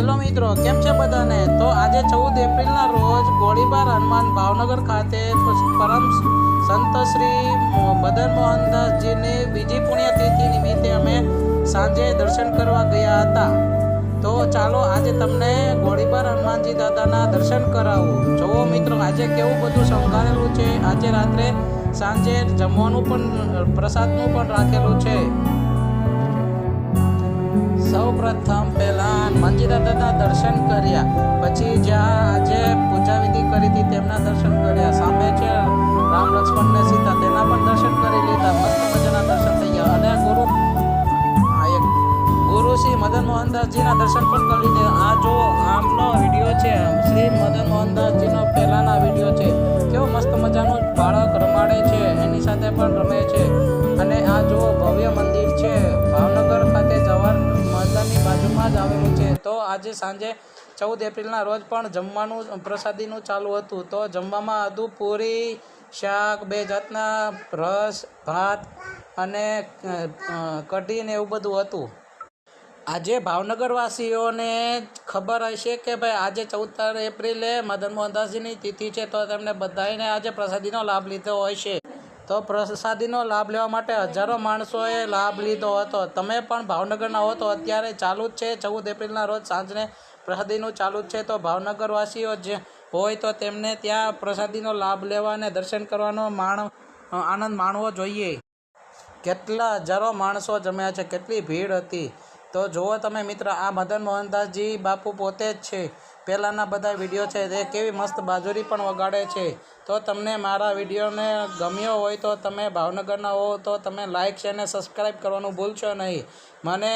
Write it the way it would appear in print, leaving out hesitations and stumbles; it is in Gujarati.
હેલો મિત્રો, કેમ છે બધાને? તો આજે 14 એપ્રિલના રોજ ગોળીબાર હનુમાન ભાવનગર ખાતે પરમ સંત શ્રી મદન મોહનદાસજીની બીજી પુણ્યતિથિ નિમિત્તે અમે સાંજે દર્શન કરવા ગયા હતા. તો ચાલો આજે તમને ગોળીબાર હનુમાનજી દાદાના દર્શન કરાવું. જુઓ મિત્રો, આજે કેવું બધું શણગારેલું છે. આજે રાત્રે સાંજે જમવાનું પણ પ્રસાદનું પણ રાખેલું છે. સૌ પ્રથમ પહેલા હનુમાનજી દાદાના દર્શન કર્યા, પછી જ્યાં આજે પૂજા વિધિ કરી હતી તેમના દર્શન કર્યા. સામે છે રામ લક્ષ્મણ ને સીતા, તેના પણ દર્શન કરી લીધા. મસ્ત મજાના દર્શન થઈ ગયા. અને ગુરુ શ્રી મદન મોહનદાસજીના દર્શન પણ કરી લીધા. આ જો આમનો વિડીયો છે, શ્રી મદન મોહનદાસજીનો પહેલાના વિડીયો છે. કેવો મસ્ત મજાનું બાળક રમાડે છે, એની સાથે પણ રમે છે. અને આ જો ભવ્ય મંદિર છે, ભાવનગર ખાતે જવાહર મેદાનની બાજુમાં જ આવેલું છે. તો આજે સાંજે 14 એપ્રિલના રોજ પણ જમવાનું પ્રસાદીનું ચાલુ હતું. તો જમવામાં હતું પૂરી, શાક, 2 જાતના રસ, ભાત અને કઢી ને એવું બધું હતું. આજે ભાવનગરવાસીઓને ખબર હશે કે ભાઈ આજે 14 એપ્રિલે મદન મોહનદાસજીની તિથિ છે, તો તેમને બધાને આજે પ્રસાદીનો લાભ લીધો હોય છે. તો પ્રસાદીનો લાભ લેવા માટે હજારો માણસોએ લાભ લીધો હતો. તમે પણ ભાવનગરના હો તો અત્યારે ચાલુ જ છે. 14 એપ્રિલના રોજ સાંજને પ્રસાદીનું ચાલુ જ છે. તો ભાવનગરવાસીઓ જે હોય તો તેમને ત્યાં પ્રસાદીનો લાભ લેવા અને દર્શન કરવાનો આનંદ માણવો જોઈએ. કેટલા હજારો માણસો જમ્યા છે, કેટલી ભીડ હતી. તો જુઓ તમે મિત્ર, આ મદન મોહનદાસજી બાપુ પોતે જ છે. પહેલાંના બધા વિડીયો છે તે કેવી મસ્ત બાજુરી પણ વગાડે છે. તો તમને મારા વિડીયોને ગમ્યો હોય તો તમે ભાવનગરના હો તો તમે લાઇક, શેર અને સબસ્ક્રાઈબ કરવાનું ભૂલશો નહીં. મને